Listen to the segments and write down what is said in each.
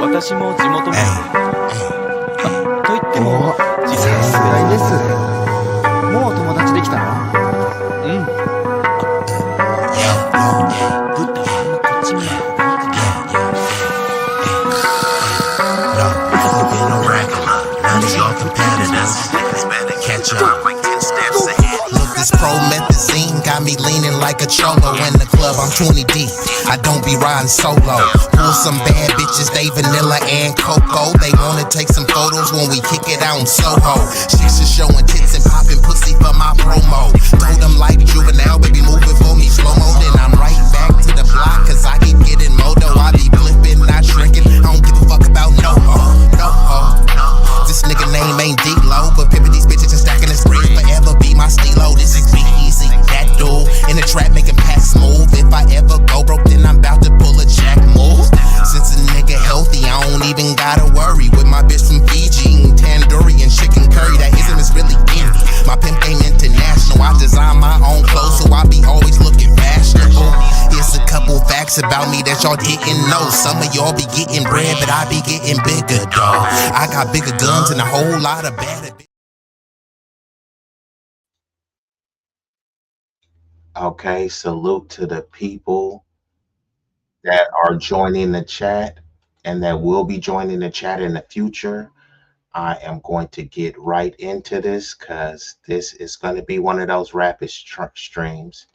私も地元民と言っても実際さすがです。もう友達できたの？ぶったまんまこっち見ない方がいいかな。This promethazine got me leaning like a cholo in the club. I'm 20 deep. I don't be riding solo. Pull some bad bitches, they vanilla and cocoa. They wanna take some photos when we kick it out in Soho. Chicks are showing tits and popping pussy for my promo. Told them like juvenile, baby, move it for me slow mo. Then I'm right back to the block, cause I keep getting moto. I be flipping, not shrinking. I don't give a fuck about no ho, no ho. This nigga name ain't D-Lo, but pimpin' these bitches and stacking this bread forever be my stilo. This is B-Eazy Dat Dude in the trap making packs move. If I ever go broke, then I'm about to pull a jack move. Since a nigga healthy, I don't even gotta worry. With my bitch from Fiji eating tandoori and chicken curry, that ism is really indie. My pimp game international. I design my own clothes, so I be always looking fashionable. Here's a couple facts about me that y'all didn't know. Some of y'all be getting bread, but I be getting bigger, dawg. I got bigger guns and a whole lot of bad. Okay, salute to the people that are joining the chat and that will be joining the chat in the future. I am going to get right into this because this is going to be one of those rapid streams.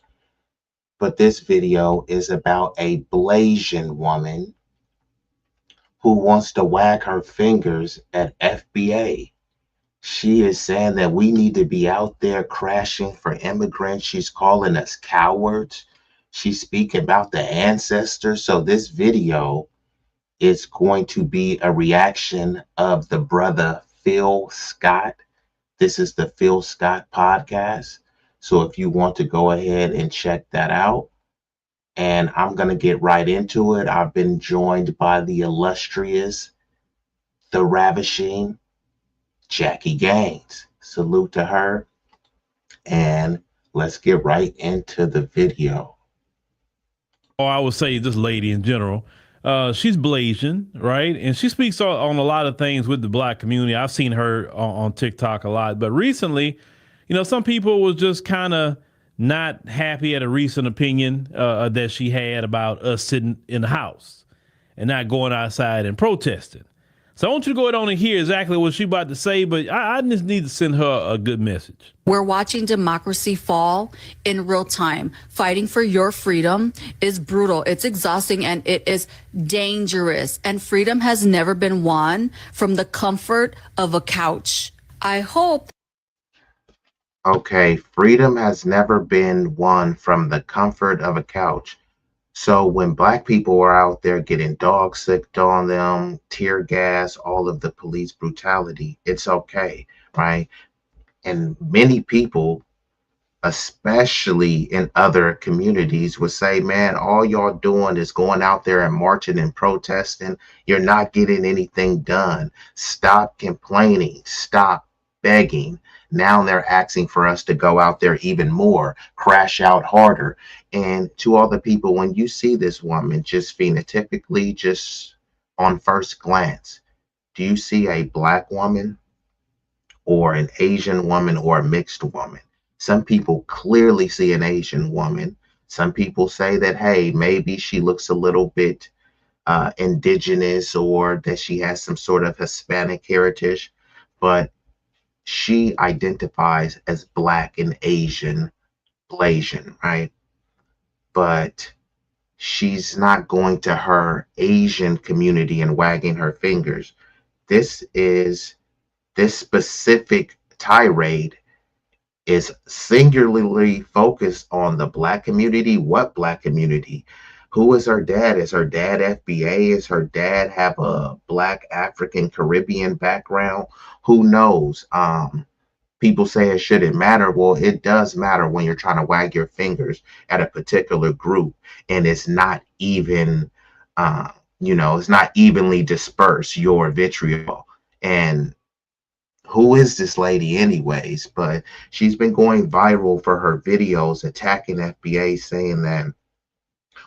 But this video is about a Blasian woman who wants to wag her fingers at FBA. She is saying that we need to be out there crashing for immigrants. She's calling us cowards. She's speaking about the ancestors. So this video is going to be a reaction of the brother Phil Scott. This is the Phil Scott podcast. So if you want to go ahead and check that out. And I'm going to get right into it. I've been joined by the illustrious, the ravishing Jackie Gaines. Salute to her. And let's get right into the video. Or I would say this lady in general. She's Blasian, right? And she speaks on a lot of things with the black community. I've seen her on TikTok a lot. But recently, you know, some people was just kind of not happy at a recent opinion that she had about us sitting in the house and not going outside and protesting. So I want you to go ahead on and hear exactly what she's about to say, but I just need to send her a good message. We're watching democracy fall in real time. Fighting for your freedom is brutal. It's exhausting and it is dangerous. And freedom has never been won from the comfort of a couch. I hope. Okay, freedom has never been won from the comfort of a couch. So when black people are out there getting dog sicked on them, tear gas, all of the police brutality, it's okay, right? And many people, especially in other communities, would say, man, all y'all doing is going out there and marching and protesting. You're not getting anything done. Stop complaining. Stop begging. Now they're asking for us to go out there even more, crash out harder. And to all the people, when you see this woman, just phenotypically, just on first glance, do you see a black woman or an Asian woman or a mixed woman? Some people clearly see an Asian woman. Some people say that, hey, maybe she looks a little bit indigenous or that she has some sort of Hispanic heritage, but she identifies as black and Asian, Blasian, right? But she's not going to her Asian community and wagging her fingers. This specific tirade is singularly focused on the black community. What black community? Who is her dad? Is her dad FBA? Is her dad have a black African Caribbean background? Who knows? People say it shouldn't matter. Well, it does matter when you're trying to wag your fingers at a particular group and it's not even, it's not evenly dispersed, your vitriol. And who is this lady anyways? But she's been going viral for her videos attacking FBA, saying that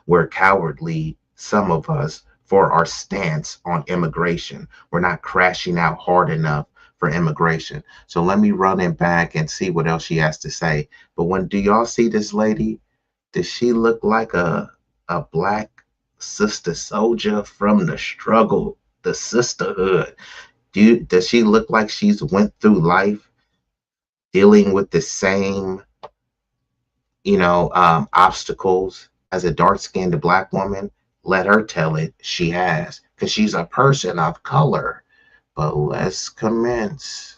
we're cowardly, some of us, for our stance on immigration. We're not crashing out hard enough for immigration. So let me run it back and see what else she has to say. But do y'all see this lady? Does she look like a black sister soldier from the struggle, the sisterhood? Does she look like she's went through life dealing with the same, obstacles as a dark-skinned black woman? Let her tell it. She has, because she's a person of color. But let's commence.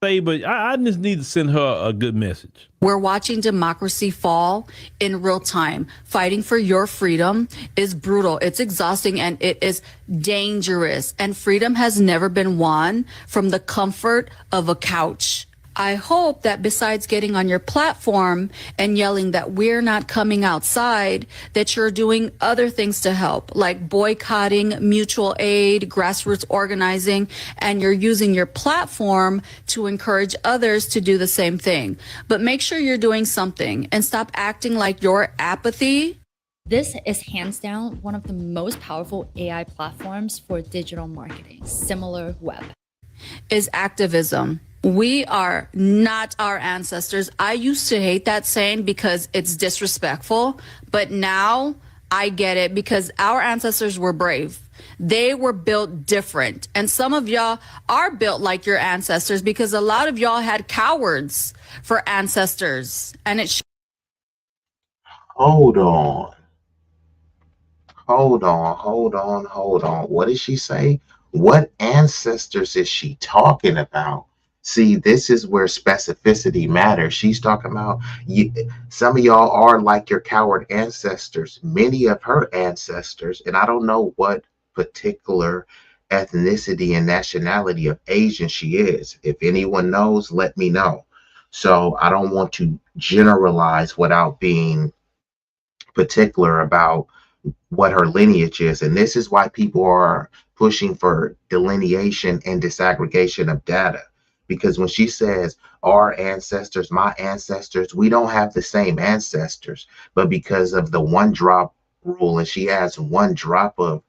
But I just need to send her a good message. We're watching democracy fall in real time. Fighting for your freedom is brutal. It's exhausting and it is dangerous. And freedom has never been won from the comfort of a couch. I hope that besides getting on your platform and yelling that we're not coming outside, that you're doing other things to help, like boycotting, mutual aid, grassroots organizing, and you're using your platform to encourage others to do the same thing. But make sure you're doing something and stop acting like your apathy. This is hands down one of the most powerful AI platforms for digital marketing, SimilarWeb. Is activism. We are not our ancestors. I used to hate that saying because it's disrespectful, but now I get it because our ancestors were brave. They were built different. And some of y'all are built like your ancestors because a lot of y'all had cowards for ancestors. And Hold on. Hold on. What did she say? What ancestors is she talking about? See, this is where specificity matters. She's talking about some of y'all are like your coward ancestors. Many of her ancestors, and I don't know what particular ethnicity and nationality of Asian she is. If anyone knows, let me know. So I don't want to generalize without being particular about what her lineage is. And this is why people are pushing for delineation and disaggregation of data. Because when she says our ancestors, my ancestors, we don't have the same ancestors, but because of the one drop rule, and she has one drop of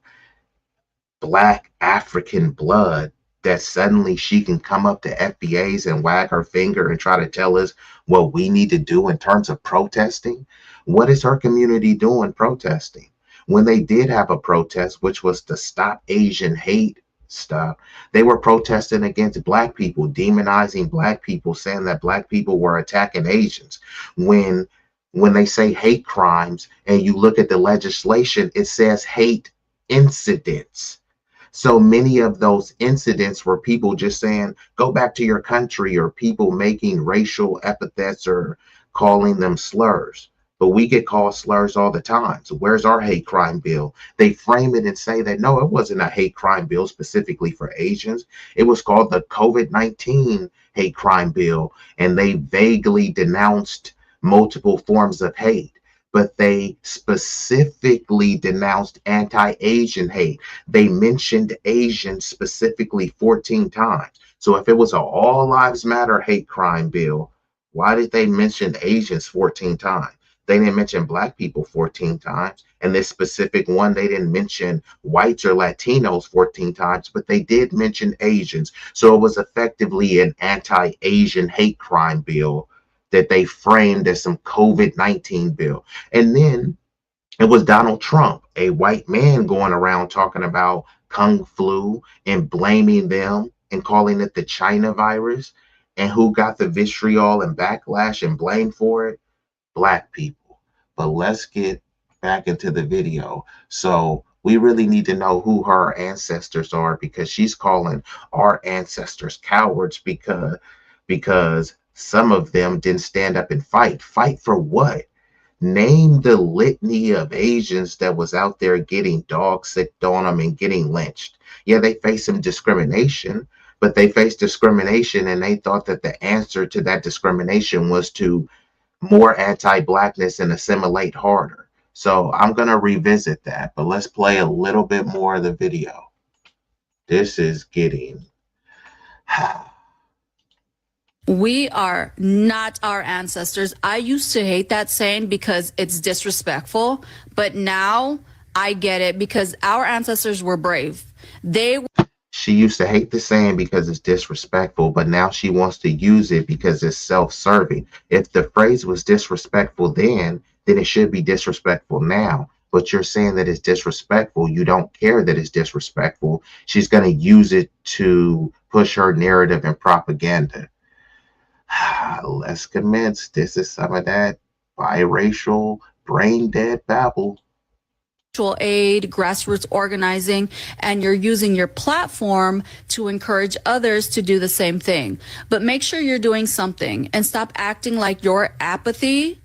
black African blood, that suddenly she can come up to FBAs and wag her finger and try to tell us what we need to do in terms of protesting. What is her community doing protesting? When they did have a protest, which was to stop Asian hate stuff, they were protesting against black people, demonizing black people, saying that black people were attacking Asians. When they say hate crimes and you look at the legislation, it says hate incidents. So many of those incidents were people just saying, go back to your country, or people making racial epithets or calling them slurs. But we get called slurs all the time. So where's our hate crime bill? They frame it and say that, no, it wasn't a hate crime bill specifically for Asians. It was called the COVID-19 hate crime bill. And they vaguely denounced multiple forms of hate, but they specifically denounced anti-Asian hate. They mentioned Asians specifically 14 times. So if it was an all lives matter hate crime bill, why did they mention Asians 14 times? They didn't mention black people 14 times. And this specific one, they didn't mention whites or Latinos 14 times, but they did mention Asians. So it was effectively an anti-Asian hate crime bill that they framed as some COVID-19 bill. And then it was Donald Trump, a white man, going around talking about Kung flu and blaming them and calling it the China virus. And who got the vitriol and backlash and blame for it? Black people. But let's get back into the video. So we really need to know who her ancestors are, because she's calling our ancestors cowards because some of them didn't stand up and fight. Fight for what? Name the litany of Asians that was out there getting dog sicked on them and getting lynched. Yeah, they faced some discrimination, but they faced discrimination and they thought that the answer to that discrimination was to more anti-blackness and assimilate harder. So I'm going to revisit that, but let's play a little bit more of the video. This is getting... We are not our ancestors. I used to hate that saying because it's disrespectful, but now I get it because our ancestors were brave. They She used to hate the saying because it's disrespectful, but now she wants to use it because it's self-serving. If the phrase was disrespectful then it should be disrespectful now. But you're saying that it's disrespectful. You don't care that it's disrespectful. She's going to use it to push her narrative and propaganda. Let's commence. This is some of that biracial, brain dead babble. aid, grassroots organizing, and you're using your platform to encourage others to do the same thing. But make sure you're doing something and stop acting like your apathy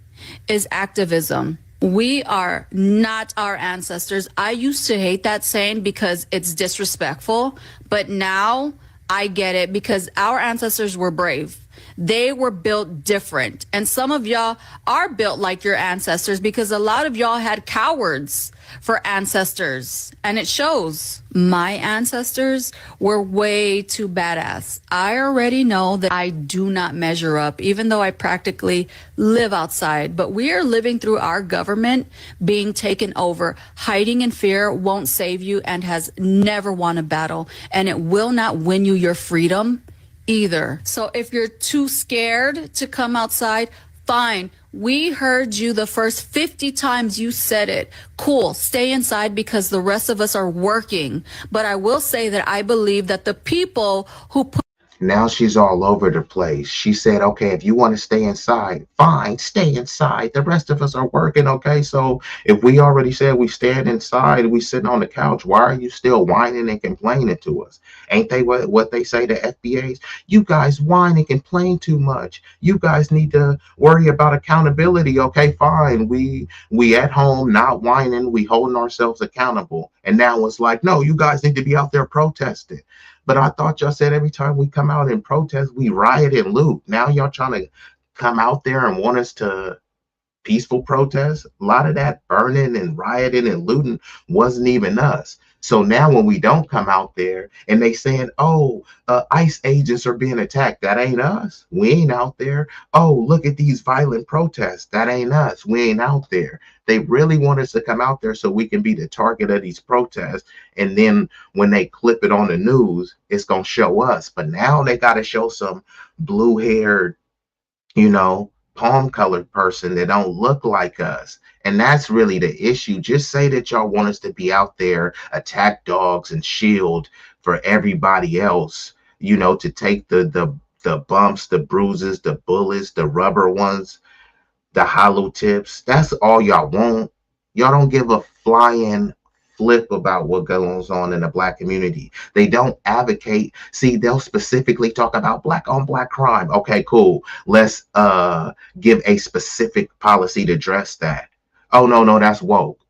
is activism. We are not our ancestors. I used to hate that saying because it's disrespectful, but now I get it because our ancestors were brave. They were built different. And some of y'all are built like your ancestors because a lot of y'all had cowards for ancestors. And it shows. My ancestors were way too badass. I already know that I do not measure up, even though I practically live outside. But we are living through our government being taken over. Hiding in fear won't save you and has never won a battle. And it will not win you your freedom either. So if you're too scared to come outside, fine. We heard you the first 50 times you said it. Cool. Stay inside because the rest of us are working. But I will say that I believe that the people who put Now she's all over the place. She said, okay, if you want to stay inside, fine, stay inside. The rest of us are working, okay? So if we already said we stand inside, we sitting on the couch, why are you still whining and complaining to us? Ain't they what they say to FBAs? You guys whine and complain too much. You guys need to worry about accountability, okay? Fine. We at home not whining, we holding ourselves accountable. And now it's like, no, you guys need to be out there protesting. But I thought y'all said every time we come out and protest, we riot and loot. Now y'all trying to come out there and want us to peaceful protest. A lot of that burning and rioting and looting wasn't even us. So now when we don't come out there and they saying, oh, ICE agents are being attacked, that ain't us. We ain't out there. Oh, look at these violent protests. That ain't us. We ain't out there. They really want us to come out there so we can be the target of these protests. And then when they clip it on the news, it's going to show us. But now they got to show some blue-haired, palm colored person that don't look like us. And that's really the issue. Just say that y'all want us to be out there, attack dogs and shield for everybody else, to take the bumps, the bruises, the bullets, the rubber ones, the hollow tips. That's all y'all want. Y'all don't give a flying flip about what goes on in the Black community. They don't advocate. See, they'll specifically talk about Black on Black crime. Okay, cool. Let's give a specific policy to address that. Oh, no, that's woke.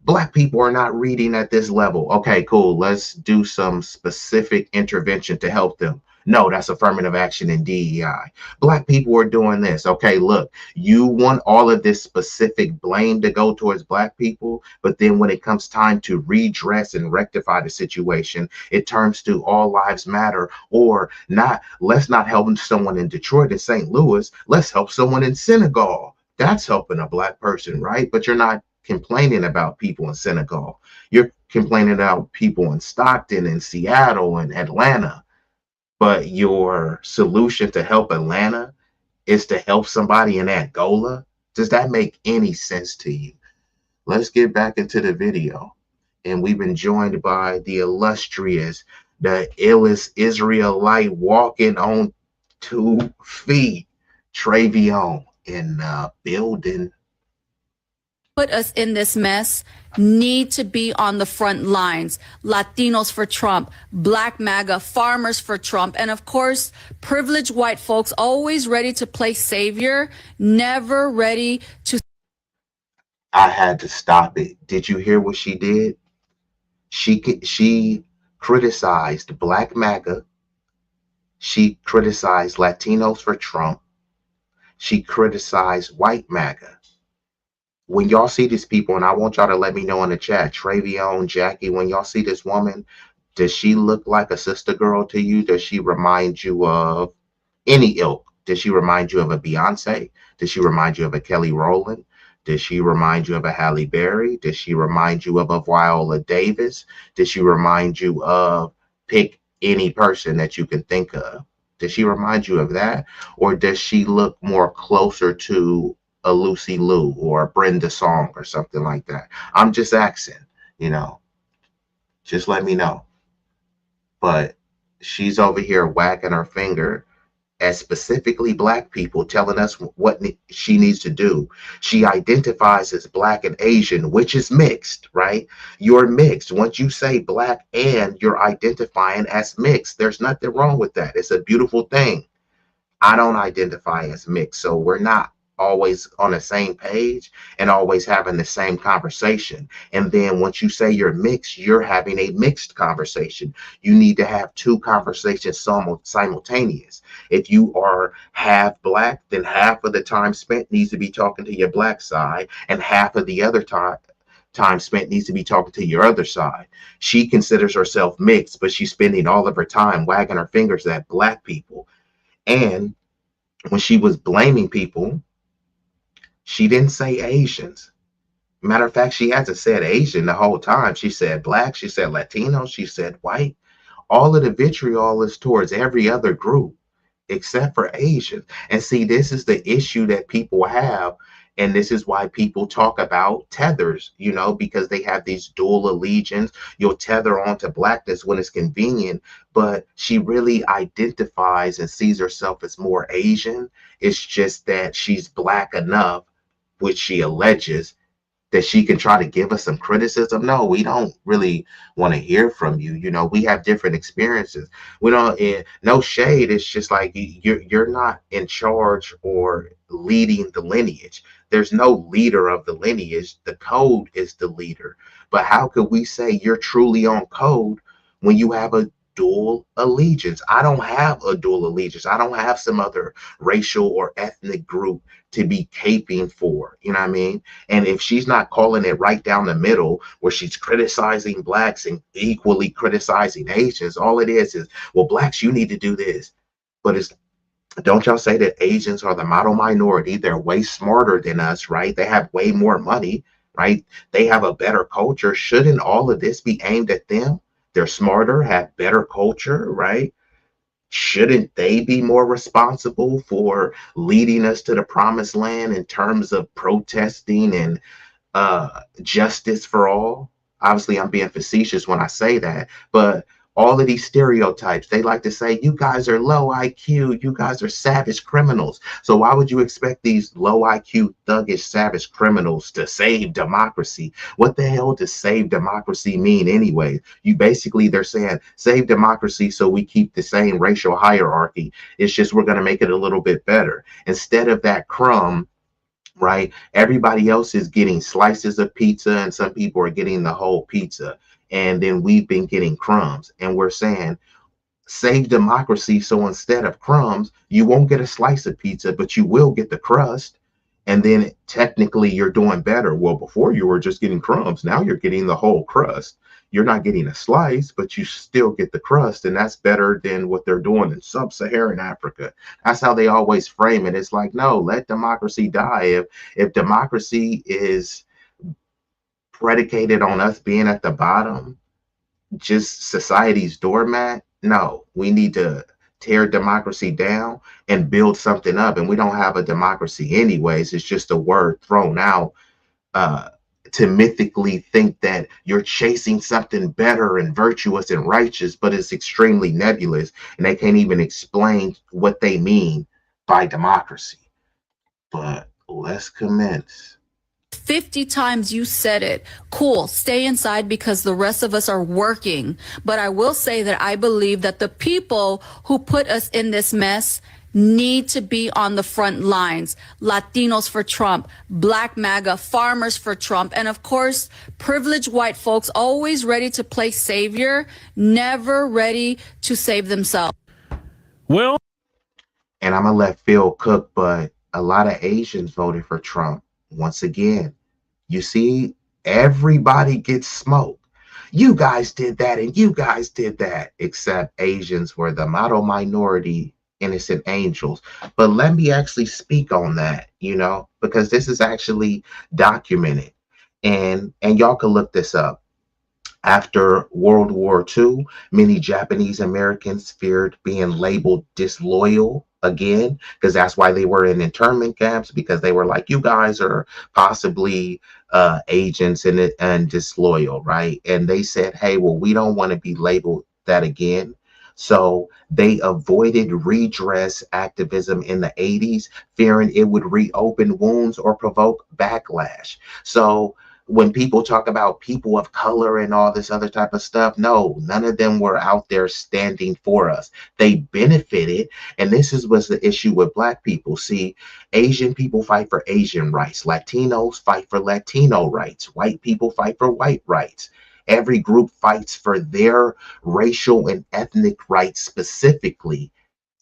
Black people are not reading at this level. Okay, cool. Let's do some specific intervention to help them. No, that's affirmative action and DEI. Black people are doing this. Okay, look, you want all of this specific blame to go towards Black people, but then when it comes time to redress and rectify the situation, it turns to all lives matter, or not. Let's not help someone in Detroit and St. Louis. Let's help someone in Senegal. That's helping a Black person, right? But you're not complaining about people in Senegal. You're complaining about people in Stockton and Seattle and Atlanta. But your solution to help Atlanta is to help somebody in Angola? Does that make any sense to you? Let's get back into the video. And we've been joined by the illustrious, the illest Israelite walking on 2 feet, Travion, in the building. put us in this mess need to be on the front lines. Latinos for Trump, Black MAGA, farmers for Trump, and of course, privileged white folks always ready to play savior, never ready to. I had to stop it. Did you hear what she did? She criticized Black MAGA. She criticized Latinos for Trump. She criticized white MAGA. When y'all see these people, and I want y'all to let me know in the chat, Travion, Jackie, when y'all see this woman, does she look like a sister girl to you? Does she remind you of any ilk? Does she remind you of a Beyonce? Does she remind you of a Kelly Rowland? Does she remind you of a Halle Berry? Does she remind you of a Viola Davis? Does she remind you of, pick any person that you can think of? Does she remind you of that? Or does she look more closer to a Lucy Liu or a Brenda Song or something like that? I'm just asking, you know, just let me know. But she's over here wagging her finger at specifically Black people, telling us what she needs to do. She identifies as Black and Asian, which is mixed, right? You're mixed. Once you say Black and you're identifying as mixed, there's nothing wrong with that. It's a beautiful thing. I don't identify as mixed, so we're not always on the same page and always having the same conversation. And then once you say you're mixed, you're having a mixed conversation. You need to have two conversations simultaneous. If you are half Black, then half of the time spent needs to be talking to your Black side, and half of the other time spent needs to be talking to your other side. She considers herself mixed, but she's spending all of her time wagging her fingers at Black people. And when she was blaming people, she didn't say Asians. Matter of fact, she hasn't said Asian the whole time. She said Black, she said Latino, she said white. All of the vitriol is towards every other group except for Asians. And see, this is the issue that people have. And this is why people talk about tethers, you know, because they have these dual allegiance. You'll tether onto Blackness when it's convenient, but she really identifies and sees herself as more Asian. It's just that she's Black enough, which she alleges, that she can try to give us some criticism. No, we don't really want to hear from you. You know, we have different experiences. We don't, no shade. It's just like you're not in charge or leading the lineage. There's no leader of the lineage. The code is the leader. But how could we say you're truly on code when you have a dual allegiance? I don't have a dual allegiance. I don't have some other racial or ethnic group to be caping for, you know what I mean? And if she's not calling it right down the middle, where she's criticizing Blacks and equally criticizing Asians, all it is, well, Blacks, you need to do this. But it's, don't y'all say that Asians are the model minority? They're way smarter than us, right? They have way more money, right? They have a better culture. Shouldn't all of this be aimed at them? They're smarter, have better culture, right? Shouldn't they be more responsible for leading us to the promised land in terms of protesting and justice for all? Obviously, I'm being facetious when I say that, but all of these stereotypes, they like to say, you guys are low IQ, you guys are savage criminals. So why would you expect these low IQ, thuggish, savage criminals to save democracy? What the hell does save democracy mean anyway? You basically, they're saying save democracy so we keep the same racial hierarchy. It's just we're going to make it a little bit better. Instead of that crumb, right? Everybody else is getting slices of pizza and some people are getting the whole pizza. And then we've been getting crumbs, and we're saying save democracy. So instead of crumbs, you won't get a slice of pizza, but you will get the crust. And then technically you're doing better. Well, before you were just getting crumbs. Now you're getting the whole crust. You're not getting a slice, but you still get the crust. And that's better than what they're doing in sub-Saharan Africa. That's how they always frame it. It's like, no, let democracy die. If democracy is predicated on us being at the bottom, just society's doormat, no, we need to tear democracy down and build something up. And we don't have a democracy anyways. It's just a word thrown out to mythically think that you're chasing something better and virtuous and righteous, but it's extremely nebulous, and they can't even explain what they mean by democracy. But let's commence. 50 times you said it. Cool, stay inside because the rest of us are working. But I will say that I believe that the people who put us in this mess need to be on the front lines. Latinos for Trump, Black MAGA, farmers for Trump, and of course, privileged white folks always ready to play savior, never ready to save themselves. Well, and I'm gonna let Phil cook, but a lot of Asians voted for Trump. Once again, you see, everybody gets smoked. You guys did that and you guys did that, except Asians were the model minority innocent angels. But let me actually speak on that, because this is actually documented. And y'all can look this up. After World War II, many Japanese Americans feared being labeled disloyal again, because that's why they were in internment camps, because they were like, you guys are possibly agents and disloyal, right? And they said, hey, well, we don't want to be labeled that again. So they avoided redress activism in the 80s, fearing it would reopen wounds or provoke backlash. So when people talk about people of color and all this other type of stuff, no, none of them were out there standing for us. They benefited. And was the issue with Black people. See, Asian people fight for Asian rights. Latinos fight for Latino rights. White people fight for white rights. Every group fights for their racial and ethnic rights specifically.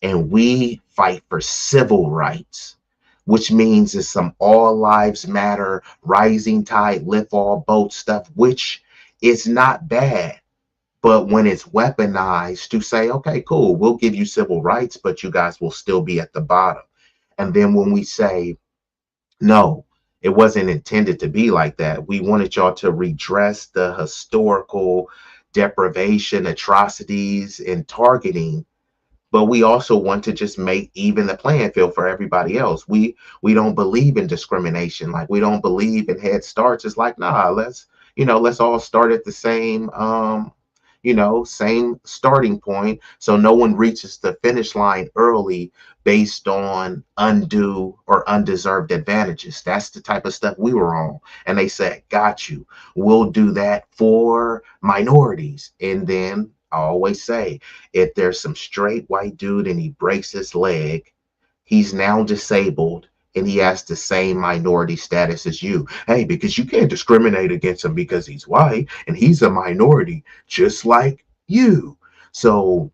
And we fight for civil rights, which means it's some all lives matter, rising tide, lift all boats stuff, which is not bad. But when it's weaponized to say, okay, cool, we'll give you civil rights, but you guys will still be at the bottom. And then when we say, no, it wasn't intended to be like that. We wanted y'all to redress the historical deprivation, atrocities, and targeting, but we also want to just make even the playing field for everybody else. We don't believe in discrimination. Like, we don't believe in Head Starts. It's like, nah, let's all start at the same same starting point, so no one reaches the finish line early based on undue or undeserved advantages. That's the type of stuff we were on. And they said, got you. We'll do that for minorities. And then I always say, if there's some straight white dude and he breaks his leg, he's now disabled and he has the same minority status as you. Hey, because you can't discriminate against him because he's white and he's a minority just like you. So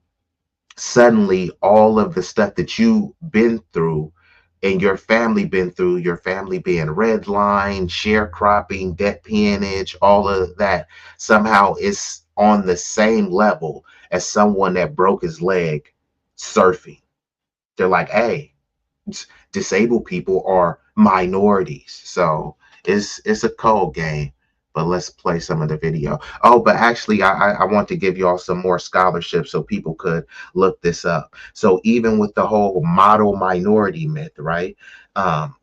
suddenly all of the stuff that you've been through and your family been through, your family being redlined, sharecropping, debt peonage, all of that somehow is on the same level as someone that broke his leg surfing. They're like, hey, disabled people are minorities. So it's a cold game. But let's play some of the video. Oh, but actually, I want to give you all some more scholarship so people could look this up. So even with the whole model minority myth, right?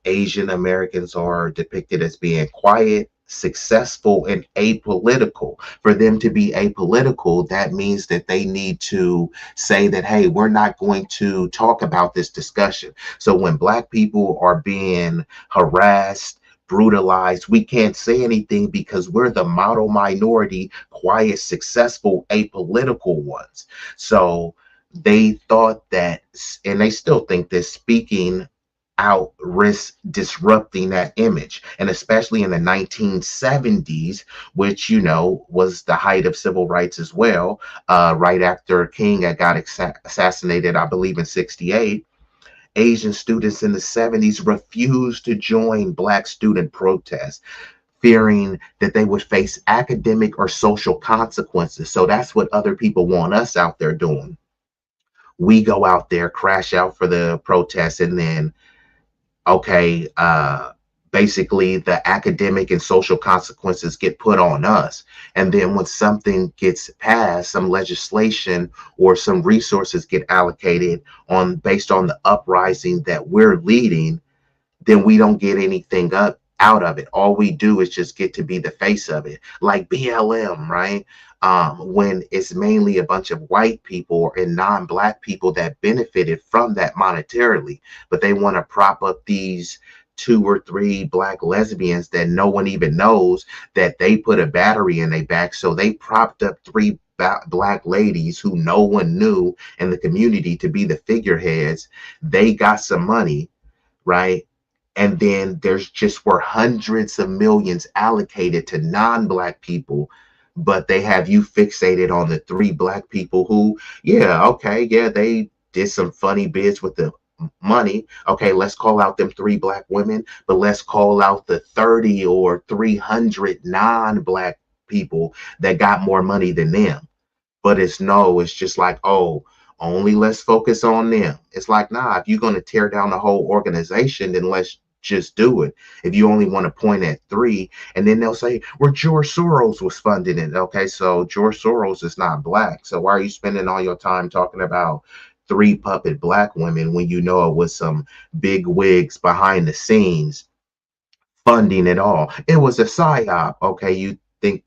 Asian Americans are depicted as being quiet, successful, and apolitical. For them to be apolitical, that means that they need to say that, hey, we're not going to talk about this discussion. So when Black people are being harassed, brutalized, we can't say anything because we're the model minority, quiet, successful, apolitical ones. So they thought that, and they still think that speaking out risk disrupting that image. And especially in the 1970s, which was the height of civil rights as well, right after King had got assassinated, I believe in 68. Asian students in the 70s refused to join Black student protests, fearing that they would face academic or social consequences. So that's what other people want us out there doing. We go out there, crash out for the protests, and then, okay, basically the academic and social consequences get put on us. And then when something gets passed, some legislation or some resources get allocated based on the uprising that we're leading, then we don't get anything out of it. All we do is just get to be the face of it, like BLM, right? When it's mainly a bunch of white people and non-Black people that benefited from that monetarily, but they want to prop up these 2 or 3 Black lesbians that no one even knows that they put a battery in their back. So they propped up 3 Black ladies who no one knew in the community to be the figureheads. They got some money, right? And then there's just were hundreds of millions allocated to non-Black people, but they have you fixated on the 3 Black people who, they did some funny bits with the money. Okay, let's call out them 3 Black women, but let's call out the 30 or 300 non-Black people that got more money than them. But it's just like, oh, Only let's focus on them. It's like, nah, if you're going to tear down the whole organization, then let's just do it. If you only want to point at three, and then they'll say, well, George Soros was funding it. Okay, so George Soros is not black. So why are you spending all your time talking about three puppet black women when you know it was some big wigs behind the scenes funding it all? It was a psyop. Okay, you think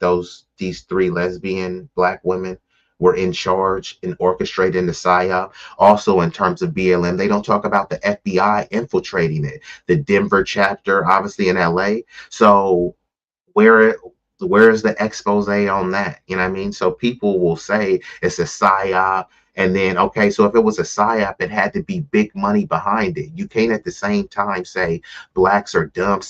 these three lesbian black women were in charge and orchestrating the psyop? Also, in terms of BLM, they don't talk about the FBI infiltrating it, the Denver chapter, obviously in LA. So where is the expose on that? You know what I mean? So people will say it's a psyop. And then, okay, so if it was a psyop, it had to be big money behind it. You can't at the same time say blacks are dumb,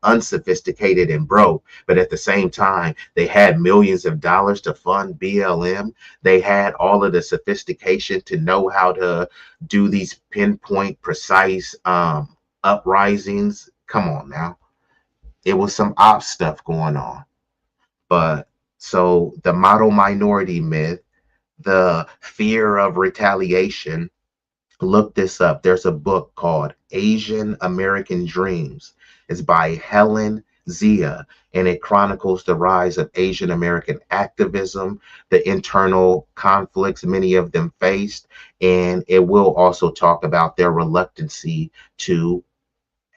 unsophisticated, and broke, but at the same time, they had millions of dollars to fund BLM. They had all of the sophistication to know how to do these pinpoint, precise uprisings. Come on now. It was some op stuff going on. But so the model minority myth, the fear of retaliation, look this up. There's a book called Asian American Dreams. It's by Helen Zia, and it chronicles the rise of Asian American activism, the internal conflicts many of them faced, and it will also talk about their reluctancy to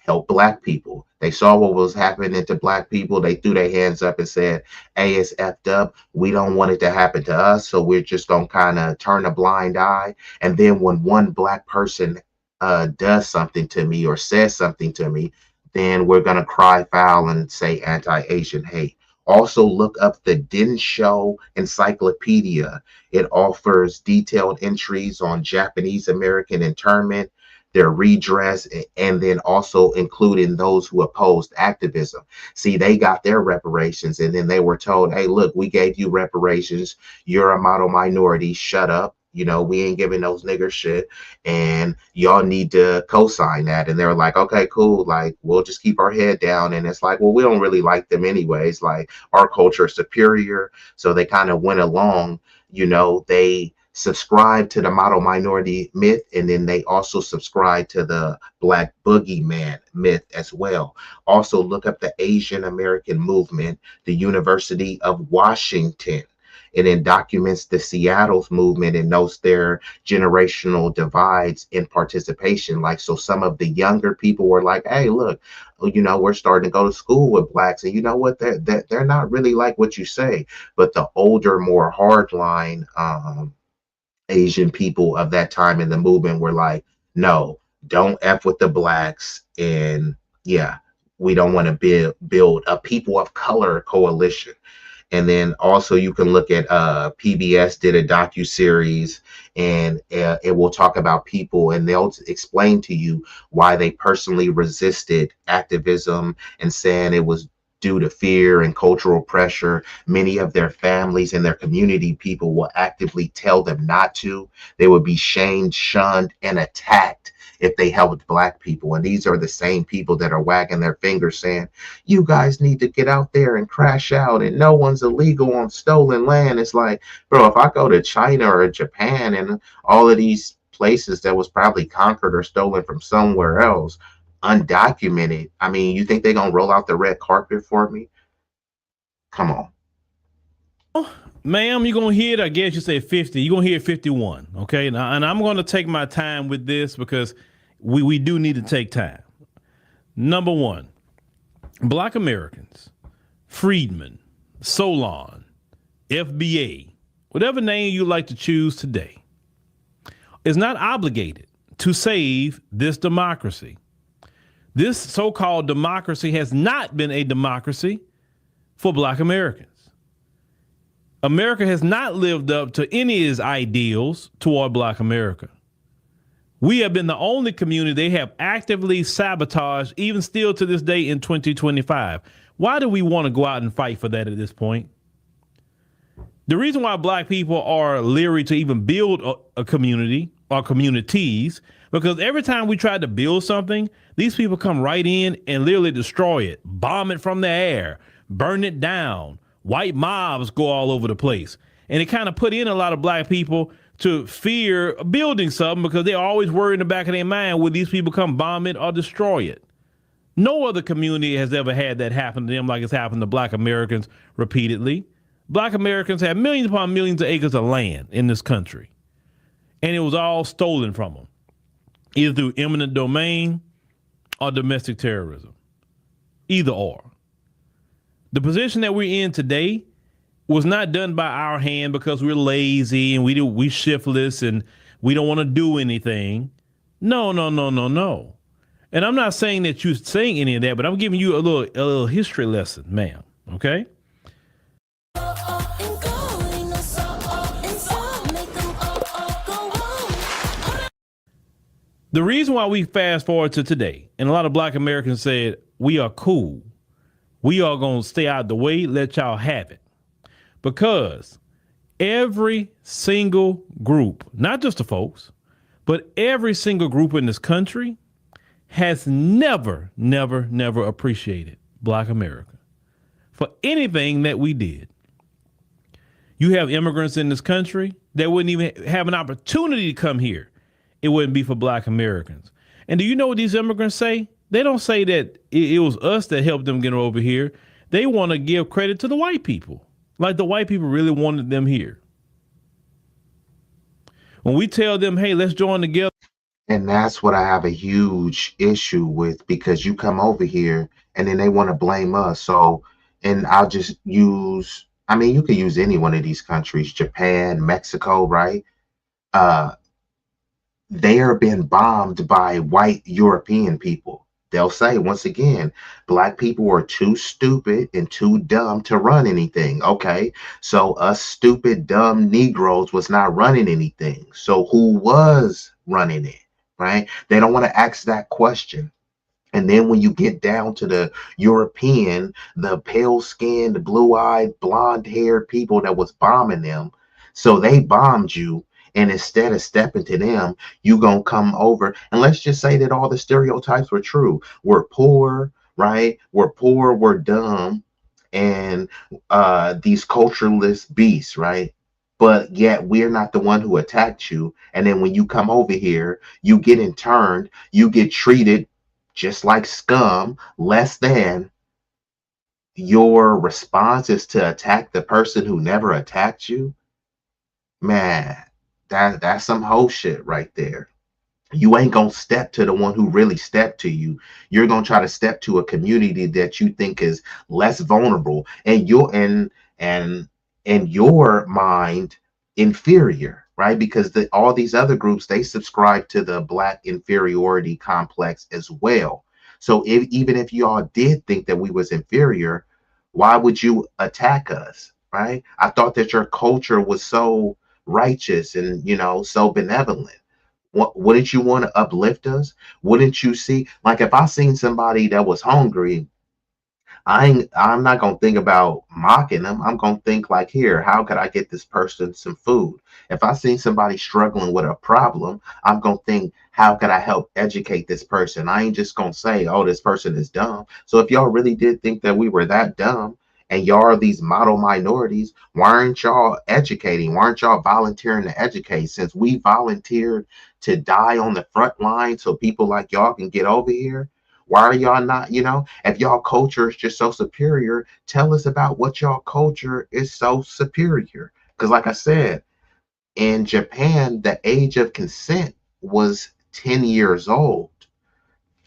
help black people. They saw what was happening to black people. They threw their hands up and said, hey, it's effed up. We don't want it to happen to us. So we're just going to kind of turn a blind eye. And then when one black person does something to me or says something to me, then we're going to cry foul and say anti-Asian hate. Also, look up the Densho Encyclopedia. It offers detailed entries on Japanese American internment, their redress, and then also including those who opposed activism. See, they got their reparations, and then they were told, hey, look, we gave you reparations. You're a model minority. Shut up. You know, we ain't giving those niggers shit, and y'all need to co-sign that. And they're like, okay, cool. Like, we'll just keep our head down. And it's like, well, we don't really like them anyways. Like, our culture is superior. So they kind of went along, you know, they subscribe to the model minority myth, and then they also subscribe to the black boogeyman myth as well. Also, look up the Asian American movement, the University of Washington. It then documents the Seattle's movement and notes their generational divides in participation. Like, so some of the younger people were like, hey, look, you know, we're starting to go to school with blacks, and you know what, they're not really like what you say. But the older, more hardline Asian people of that time in the movement were like, no, don't F with the blacks. And yeah, we don't want to build a people of color coalition. And then also you can look at PBS did a docuseries, and it will talk about people, and they'll explain to you why they personally resisted activism and saying it was due to fear and cultural pressure. Many of their families and their community people will actively tell them not to. They would be shamed, shunned, and attacked if they helped black people. And these are the same people that are wagging their fingers saying, you guys need to get out there and crash out, and no one's illegal on stolen land. It's like, bro, if I go to China or Japan and all of these places that was probably conquered or stolen from somewhere else, undocumented, I mean, you think they're gonna roll out the red carpet for me? Come on. Oh, ma'am, you're gonna hear it. I guess you say 50. You're gonna hear 51. Okay. Now, and I'm gonna take my time with this because we do need to take time. Number one, Black Americans, freedmen, Solon, FBA, whatever name you like to choose today, is not obligated to save this democracy. This so-called democracy has not been a democracy for Black Americans. America has not lived up to any of its ideals toward Black America. We have been the only community they have actively sabotaged, even still to this day in 2025. Why do we want to go out and fight for that at this point? The reason why Black people are leery to even build a community or communities, because every time we try to build something, these people come right in and literally destroy it, bomb it from the air, burn it down. White mobs go all over the place. And it kind of put in a lot of Black people to fear building something because they're always worried in the back of their mind, will these people come bomb it or destroy it? No other community has ever had that happen to them like it's happened to Black Americans repeatedly. Black Americans have millions upon millions of acres of land in this country, and it was all stolen from them, either through eminent domain or domestic terrorism, either or. The position that we're in today was not done by our hand because we're lazy and we shiftless and we don't want to do anything. No. And I'm not saying that you're saying any of that, but I'm giving you a little history lesson, ma'am. Okay? The reason why we fast forward to today, and a lot of Black Americans said, we are cool. We are going to stay out the way, let y'all have it. Because every single group, not just the folks, but every single group in this country has never appreciated Black America for anything that we did. You have immigrants in this country that wouldn't even have an opportunity to come here. It wouldn't be for Black Americans. And do you know what these immigrants say? They don't say that it was us that helped them get over here. They want to give credit to the white people. Like the white people really wanted them here. When we tell them, hey, let's join together. And that's what I have a huge issue with, because you come over here and then they want to blame us. So, and I'll just use, I mean, you could use any one of these countries, Japan, Mexico, right? They are being bombed by white European people. They'll say, once again, Black people are too stupid and too dumb to run anything. Okay, so us stupid, dumb Negroes was not running anything. So who was running it, right? They don't want to ask that question. And then when you get down to the European, the pale-skinned, blue-eyed, blonde-haired people that was bombing them, so they bombed you. And instead of stepping to them, you gonna come over. And let's just say that all the stereotypes were true. We're poor, right? We're poor, we're dumb, and these cultureless beasts, right? But yet we're not the one who attacked you. And then when you come over here, you get interned, you get treated just like scum, less than. Your response is to attack the person who never attacked you. Man, that's some whole shit right there. You ain't gonna step to the one who really stepped to you. You're gonna try to step to a community that you think is less vulnerable, and you're in your mind inferior, right? Because all these other groups, they subscribe to the Black inferiority complex as well. So even if y'all did think that we was inferior, why would you attack us, right? I thought that your culture was so righteous and, you know, so benevolent. Wouldn't you want to uplift us? Wouldn't you see, like, if I seen somebody that was hungry, I'm not gonna think about mocking them. I'm gonna think like, here, how could I get this person some food? If I seen somebody struggling with a problem, I'm gonna think, how could I help educate this person? I ain't just gonna say, oh, this person is dumb. So if y'all really did think that we were that dumb, and y'all are these model minorities, why aren't y'all educating? Why aren't y'all volunteering to educate? Since we volunteered to die on the front line so people like y'all can get over here, why are y'all not, you know, if y'all culture is just so superior, tell us about what y'all culture is so superior. Because like I said, in Japan, the age of consent was 10 years old.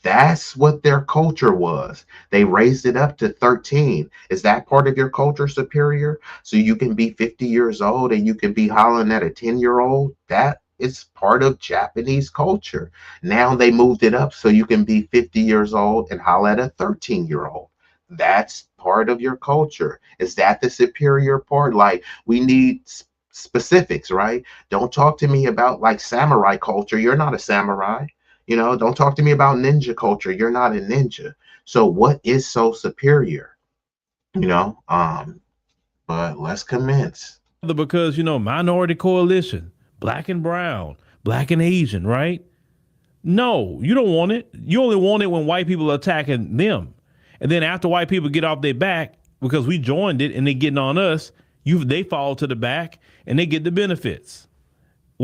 That's what their culture was. They raised it up to 13. Is that part of your culture superior? So you can be 50 years old and you can be hollering at a 10-year-old? That is part of Japanese culture. Now they moved it up so you can be 50 years old and holler at a 13-year-old. That's part of your culture. Is that the superior part? Like, we need specifics, right? Don't talk to me about like samurai culture. You're not a samurai. You know, don't talk to me about ninja culture. You're not a ninja. So what is so superior? You know, but let's commence. Because, you know, minority coalition, Black and brown, Black and Asian, right? No, you don't want it. You only want it when white people are attacking them. And then after white people get off their back because we joined it and they getting on us, they fall to the back and they get the benefits.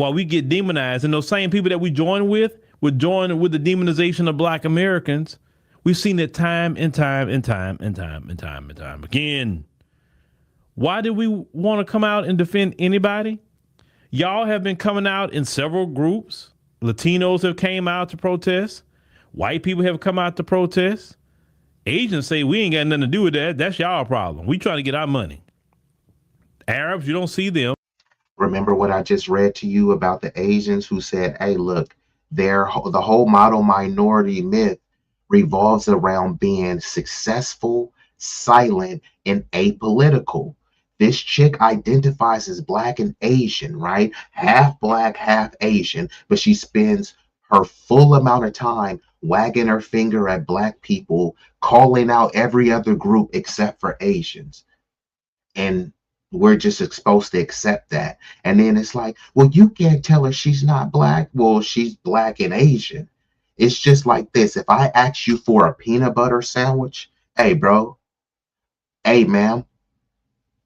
while we get demonized. And those same people that we join with would join with the demonization of Black Americans. We've seen it time and time and time and time and time and time again. Why did we want to come out and defend anybody? Y'all have been coming out in several groups. Latinos have came out to protest. White people have come out to protest. Asians say we ain't got nothing to do with that. That's y'all problem. We trying to get our money. Arabs, you don't see them. Remember what I just read to you about the Asians who said, hey, look, the whole model minority myth revolves around being successful, silent, and apolitical. This chick identifies as Black and Asian, right? Half Black, half Asian, but she spends her full amount of time wagging her finger at Black people, calling out every other group except for Asians. And we're just supposed to accept that. And then it's like, well, you can't tell her she's not Black. Well, she's Black and Asian. It's just like this. If I ask you for a peanut butter sandwich, hey, bro, hey, ma'am,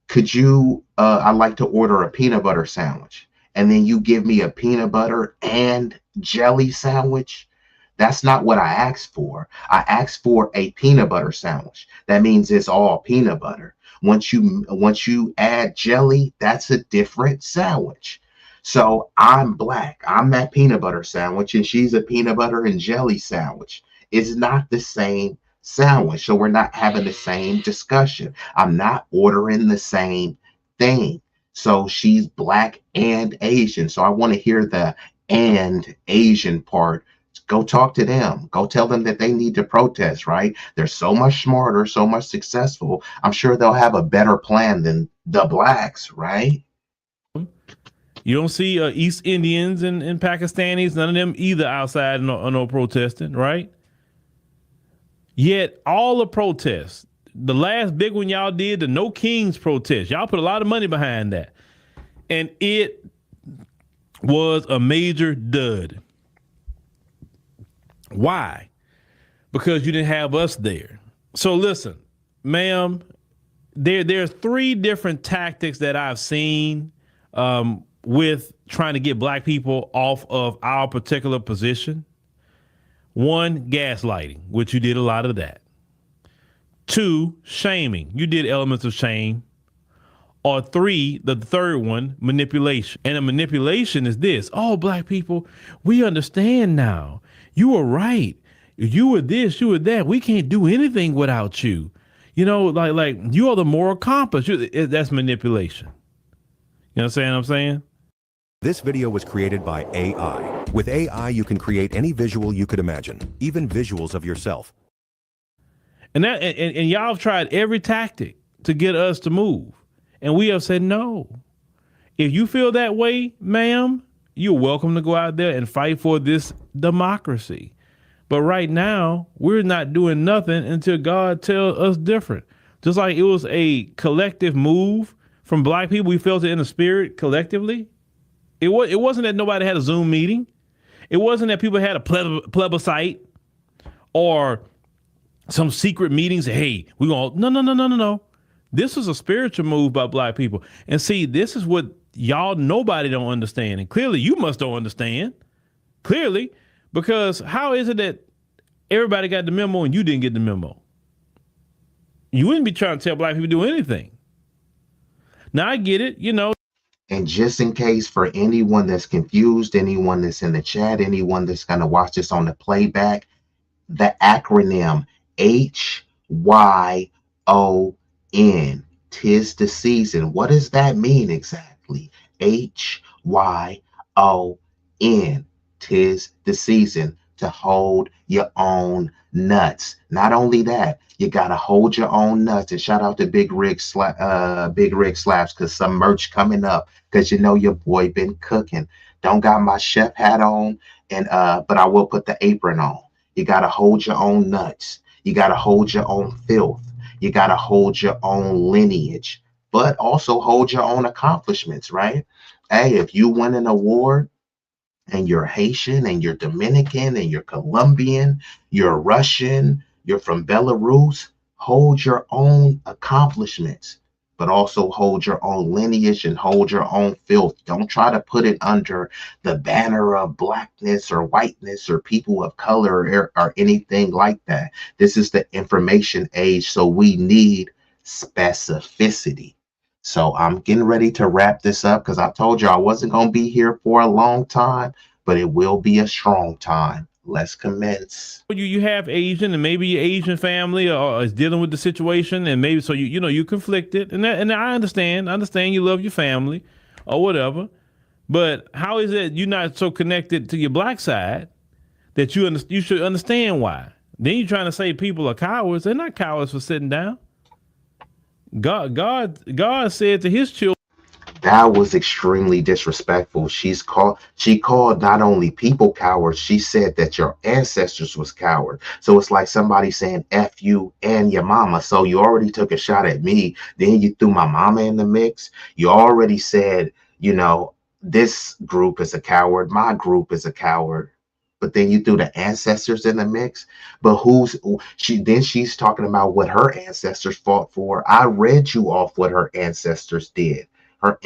could you, I'd like to order a peanut butter sandwich. And then you give me a peanut butter and jelly sandwich. That's not what I asked for. I asked for a peanut butter sandwich. That means it's all peanut butter. Once you add jelly, that's a different sandwich. So I'm Black. I'm that peanut butter sandwich, and she's a peanut butter and jelly sandwich. It's not the same sandwich. So we're not having the same discussion. I'm not ordering the same thing. So she's Black and Asian. So I want to hear the and Asian part. Go talk to them. Go tell them that they need to protest, right? They're so much smarter, so much successful. I'm sure they'll have a better plan than the Blacks, right? You don't see East Indians and Pakistanis, none of them either outside no protesting, right? Yet all the protests, the last big one y'all did, the No Kings protest, y'all put a lot of money behind that. And it was a major dud. Why? Because you didn't have us there. So listen, ma'am, there's 3 different tactics that I've seen with trying to get Black people off of our particular position. 1, gaslighting, which you did a lot of that. 2, shaming. You did elements of shame. Or 3, the third one, manipulation. And a manipulation is this. Oh, Black people, we understand now. You were right. You were this, you were that. We can't do anything without you. You know, like you are the moral compass. That's manipulation. You know what I'm saying? This video was created by AI. With AI, you can create any visual you could imagine, even visuals of yourself. And y'all have tried every tactic to get us to move. And we have said no. If you feel that way, ma'am, you're welcome to go out there and fight for this democracy. But right now, we're not doing nothing until God tells us different. Just like it was a collective move from Black people, we felt it in the spirit collectively. It wasn't that nobody had a Zoom meeting. It wasn't that people had a plebiscite or some secret meetings. Hey, we going no. This was a spiritual move by Black people. And see, this is what nobody don't understand. And clearly you must don't understand. Clearly, because how is it that everybody got the memo and you didn't get the memo? You wouldn't be trying to tell Black people to do anything. Now I get it, And just in case for anyone that's confused, anyone that's in the chat, anyone that's going to watch this on the playback, the acronym HYON, 'tis the season. What does that mean exactly? HYON, 'tis the season to hold your own nuts. Not only that, you gotta hold your own nuts. And shout out to Big Rig Slaps, because some merch coming up, because your boy been cooking. Don't got my chef hat on, and but I will put the apron on. You gotta hold your own nuts. You gotta hold your own filth. You gotta hold your own lineage, but also hold your own accomplishments, right? Hey, if you win an award and you're Haitian and you're Dominican and you're Colombian, you're Russian, you're from Belarus, hold your own accomplishments. but also hold your own lineage and hold your own filth. Don't try to put it under the banner of blackness or whiteness or people of color or anything like that. This is the information age, so we need specificity. So I'm getting ready to wrap this up because I told you I wasn't going to be here for a long time, but it will be a strong time. Let's commence. You have Asian, and maybe your Asian family is dealing with the situation, and maybe so you conflicted, and I understand. You love your family or whatever, but how is it you're not so connected to your black side that you should understand why? Then you're trying to say people are cowards. They're not cowards for sitting down. God said to his children. That was extremely disrespectful. She called not only people cowards, she said that your ancestors was coward. So it's like somebody saying F you and your mama. So you already took a shot at me. Then you threw my mama in the mix. You already said, this group is a coward. My group is a coward. But then you threw the ancestors in the mix. But she's talking about what her ancestors fought for. I read you off what her ancestors did. Her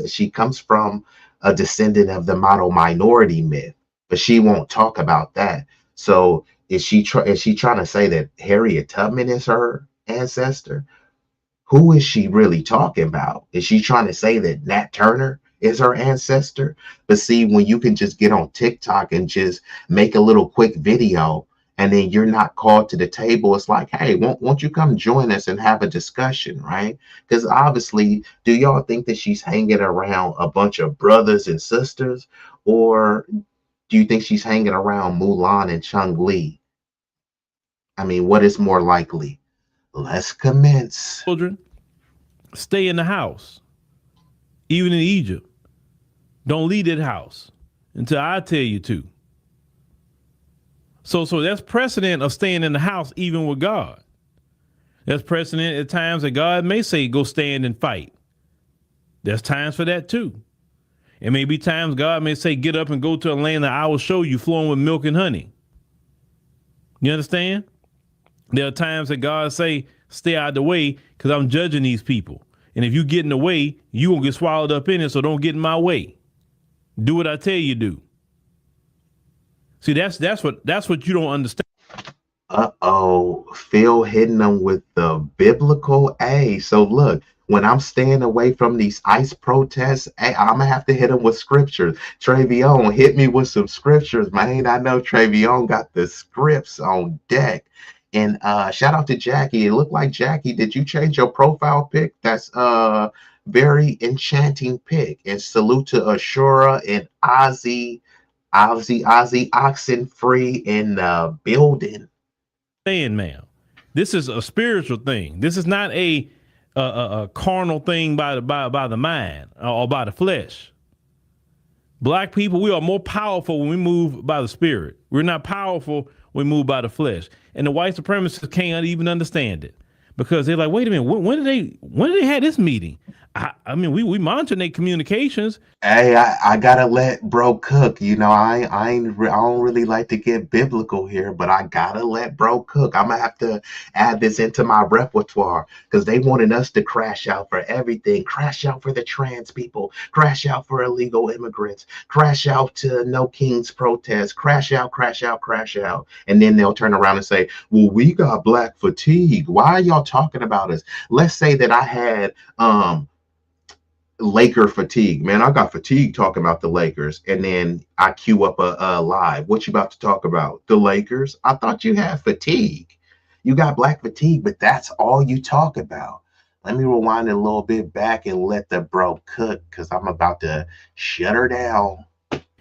she comes from a descendant of the model minority myth, but she won't talk about that. So is she trying to say that Harriet Tubman is her ancestor? Who is she really talking about? Is she trying to say that Nat Turner is her ancestor? But see, when you can just get on TikTok and just make a little quick video, and then you're not called to the table, it's like, hey, won't you come join us and have a discussion, right? Because obviously, do y'all think that she's hanging around a bunch of brothers and sisters? Or do you think she's hanging around Mulan and Chung Li? I mean, what is more likely? Let's commence. Children, stay in the house. Even in Egypt. Don't leave that house until I tell you to. So that's precedent of staying in the house, even with God. That's precedent at times that God may say, go stand and fight. There's times for that too. It may be times God may say, get up and go to a land that I will show you flowing with milk and honey. You understand? There are times that God say, stay out of the way because I'm judging these people. And if you get in the way, you won't get swallowed up in it. So don't get in my way. Do what I tell you do. See, that's what you don't understand. Phil hitting them with the biblical A. So look, when I'm staying away from these ICE protests, I'm gonna have to hit them with scriptures. Travion, hit me with some scriptures, man. I know Travion got the scripts on deck. And shout out to Jackie. It looked like Jackie. Did you change your profile pic? That's very enchanting pic. And salute to Ashura and Ozzy Oxenfree in the building. Saying, ma'am, this is a spiritual thing. This is not a carnal thing by the mind or by the flesh. Black people, we are more powerful when we move by the spirit. We're not powerful when we move by the flesh. And the white supremacists can't even understand it because they're like, wait a minute, when did they have this meeting? I mean, we monitor their communications. Hey, I gotta let bro cook. I don't really like to get biblical here, but I gotta let bro cook. I'm gonna have to add this into my repertoire because they wanted us to crash out for everything. Crash out for the trans people. Crash out for illegal immigrants. Crash out to No Kings protest. Crash out. And then they'll turn around and say, well, we got black fatigue. Why are y'all talking about us? Let's say that I had Laker fatigue, man. I got fatigue talking about the Lakers, and then I queue up a live. What you about to talk about? The Lakers? I thought you had fatigue. You got black fatigue, but that's all you talk about. Let me rewind it a little bit back and let the bro cook because I'm about to shut her down.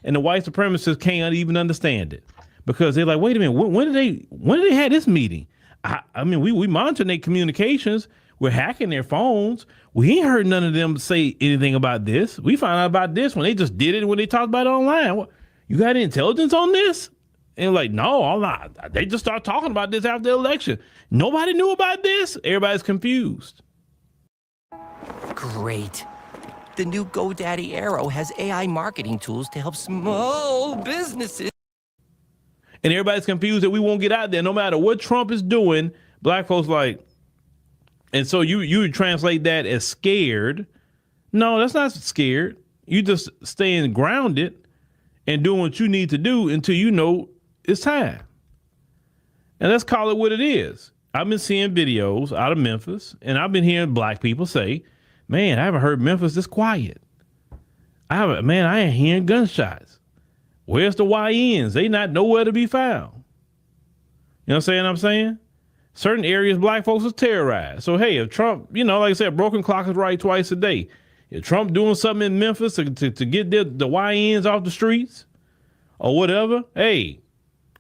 And the white supremacists can't even understand it because they're like, wait a minute, when did they have this meeting? I mean, we monitor their communications. We're hacking their phones. We ain't heard none of them say anything about this. We found out about this when they just did it when they talked about it online. What, you got any intelligence on this? And like, no, I'm not. They just started talking about this after the election. Nobody knew about this. Everybody's confused. Great. The new GoDaddy Arrow has AI marketing tools to help small businesses. And everybody's confused that we won't get out there. No matter what Trump is doing, black folks like, And so you would translate that as scared. No, that's not scared. You just staying grounded and doing what you need to do until you know it's time. And let's call it what it is. I've been seeing videos out of Memphis, and I've been hearing black people say, man, I haven't heard Memphis this quiet. I ain't hearing gunshots. Where's the YNs? They not nowhere to be found. You know what I'm saying? Certain areas, black folks are terrorized. So, hey, if Trump, like I said, broken clock is right twice a day. If Trump doing something in Memphis to get the YNs off the streets or whatever, hey,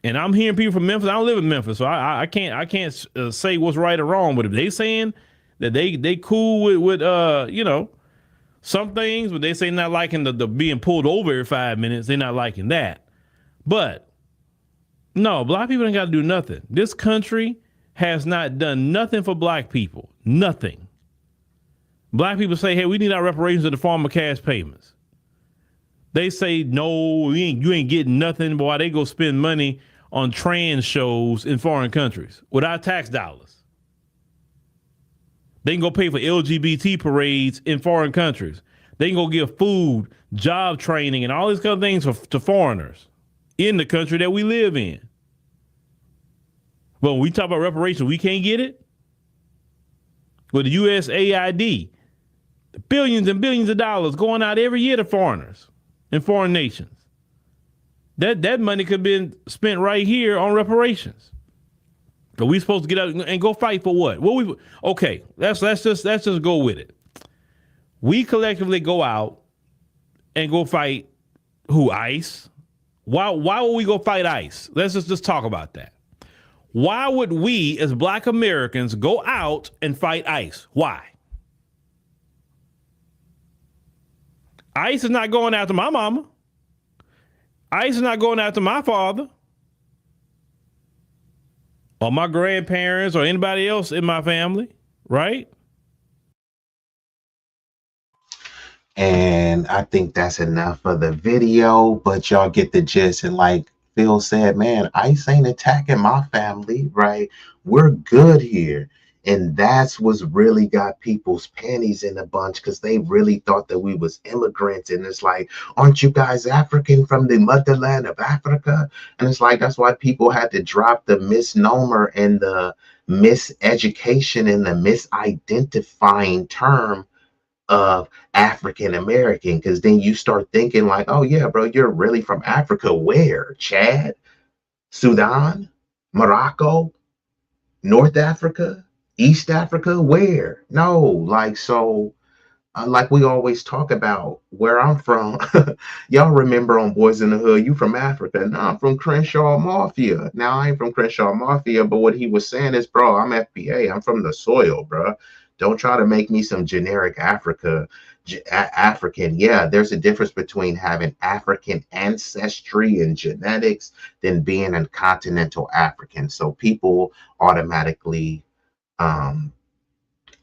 and I'm hearing people from Memphis. I don't live in Memphis, so I can't say what's right or wrong. But if they saying that they cool with some things, but they say not liking the being pulled over every 5 minutes, they're not liking that. But no, black people ain't got to do nothing. This country has not done nothing for black people. Nothing. Black people say, hey, we need our reparations in the form of cash payments. They say, no, you ain't getting nothing, but while they go spend money on trans shows in foreign countries with our tax dollars. They can go pay for LGBT parades in foreign countries. They can go give food, job training, and all these kind of things to foreigners in the country that we live in. But when we talk about reparations, we can't get it. With the USAID, billions and billions of dollars going out every year to foreigners in foreign nations. That money could have been spent right here on reparations. But we supposed to get out and go fight for what? Okay, let's just go with it. We collectively go out and go fight who? ICE? Why would we go fight ICE? Let's just talk about that. Why would we as black Americans go out and fight ICE? Why? ICE is not going after my mama. ICE is not going after my father or my grandparents or anybody else in my family, right? And I think that's enough for the video, but y'all get the gist. And like Phil said, man, ICE ain't attacking my family, right? We're good here. And that's what's really got people's panties in a bunch, because they really thought that we was immigrants. And it's like, aren't you guys African from the motherland of Africa? And it's like, that's why people had to drop the misnomer and the miseducation and the misidentifying term of African American, because then you start thinking like, oh yeah, bro, you're really from Africa. Where? Chad, Sudan, Morocco, North Africa, East Africa? Where? No, like, so like we always talk about where I'm from. Y'all remember on Boys in the Hood, you from Africa? No, I'm from Crenshaw Mafia. Now I ain't from Crenshaw Mafia, but what he was saying is, bro, I'm FBA. I'm from the soil, bro. Don't try to make me some generic African. Yeah, there's a difference between having African ancestry and genetics than being a continental African. So people automatically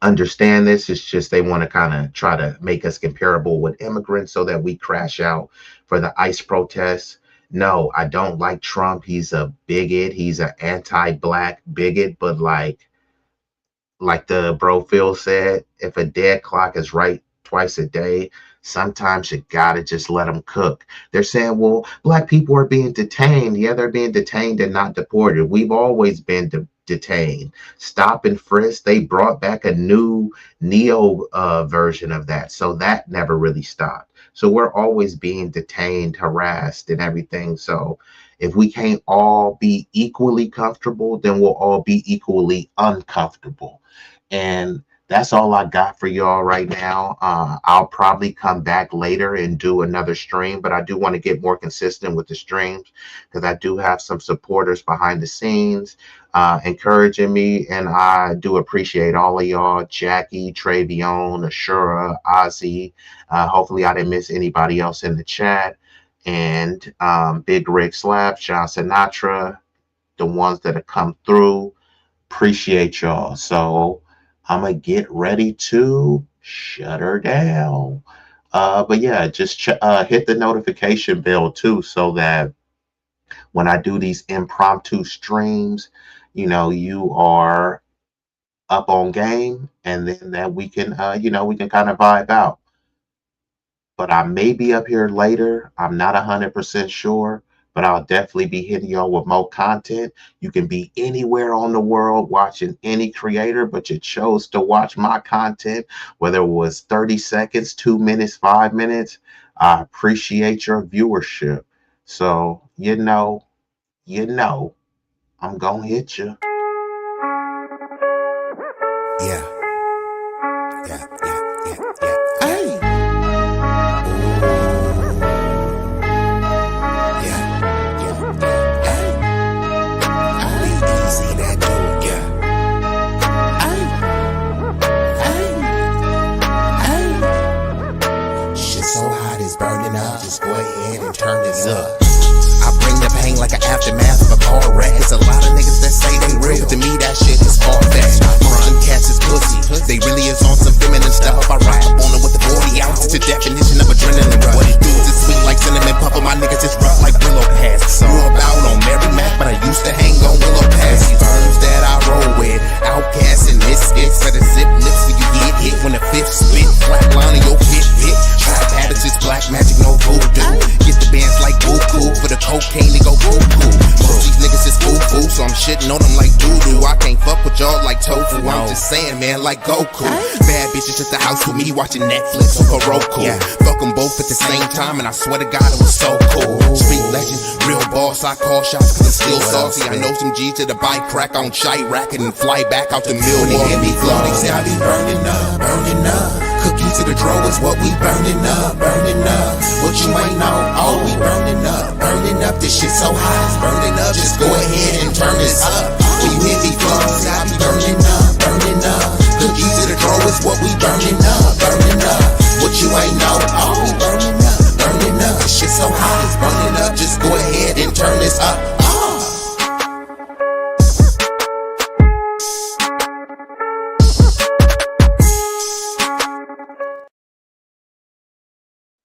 understand this. It's just they want to kind of try to make us comparable with immigrants so that we crash out for the ICE protests. No, I don't like Trump. He's a bigot. He's an anti-black bigot, but like the bro Phil said, if a dead clock is right twice a day, sometimes you gotta just let them cook. They're saying, well, black people are being detained. Yeah, they're being detained and not deported. We've always been detained. Stop and frisk. They brought back a new neo version of that. So that never really stopped. So we're always being detained, harassed, and everything. So if we can't all be equally comfortable, then we'll all be equally uncomfortable. And that's all I got for y'all right now. I'll probably come back later and do another stream, but I do want to get more consistent with the streams because I do have some supporters behind the scenes encouraging me, and I do appreciate all of y'all. Jackie, Travion, Ashura, Ozzy. Hopefully I didn't miss anybody else in the chat. And Big Rick Slap, John Sinatra, the ones that have come through. Appreciate y'all. So I'm going to get ready to shut her down. But yeah, just hit the notification bell too, so that when I do these impromptu streams, you know, you are up on game, and then that we can, we can kind of vibe out. But I may be up here later. I'm not 100% sure, but I'll definitely be hitting y'all with more content. You can be anywhere on the world watching any creator, but you chose to watch my content, whether it was 30 seconds, 2 minutes, 5 minutes. I appreciate your viewership. So, I'm gonna hit you. Yeah. Hey. B-Eazy Dat Dude, yeah. Shit so hot it's burning up. Just go ahead and turn this up. I bring the pain like an aftermath of a car wreck. It's a lot of niggas that say they real, but to me that shit is far-fetched. Them cats is pussy. They really is on some feminine stuff. I rock up on them with the 40 ounces. It's the definition of adrenaline rush. What it do is sweet like cinnamon puffer. My niggas is rough like willow pads. Grew about on Mary Mac, but I used to hang on willow pads. These birds that I roll with, outcasts and misfits. Better zip lips so you get hit when the fifth spit. Flatline in your pit. Trap habits is black magic, no voodoo. Get the bands like boo-coo. For the cocaine, they go cuckoo. Most these niggas is foo-foo, so I'm shitting on them like doo-doo. I can't fuck with y'all like tofu. I'm just saying, man, like Goku. Bad bitches at the house with me watching Netflix or Roku. Fuck them both at the same time, and I swear to God it was so cool. Street legend, real boss, I call shots cause I'm still saucy. I know some G's to the bike crack on Chirac and then fly back out to Milwaukee. When they hear me flow, they say I be burning up. Cookie to the draw is what we burning up. What you ain't know, oh, we burning up. This shit so hot, it's burning up. Just go ahead and turn this up. When you hear me flow, I be burning up. Cookie to the draw is what we burning up. What you ain't know, oh, we burning up. This shit so hot, it's burning up. Just go ahead and turn this up.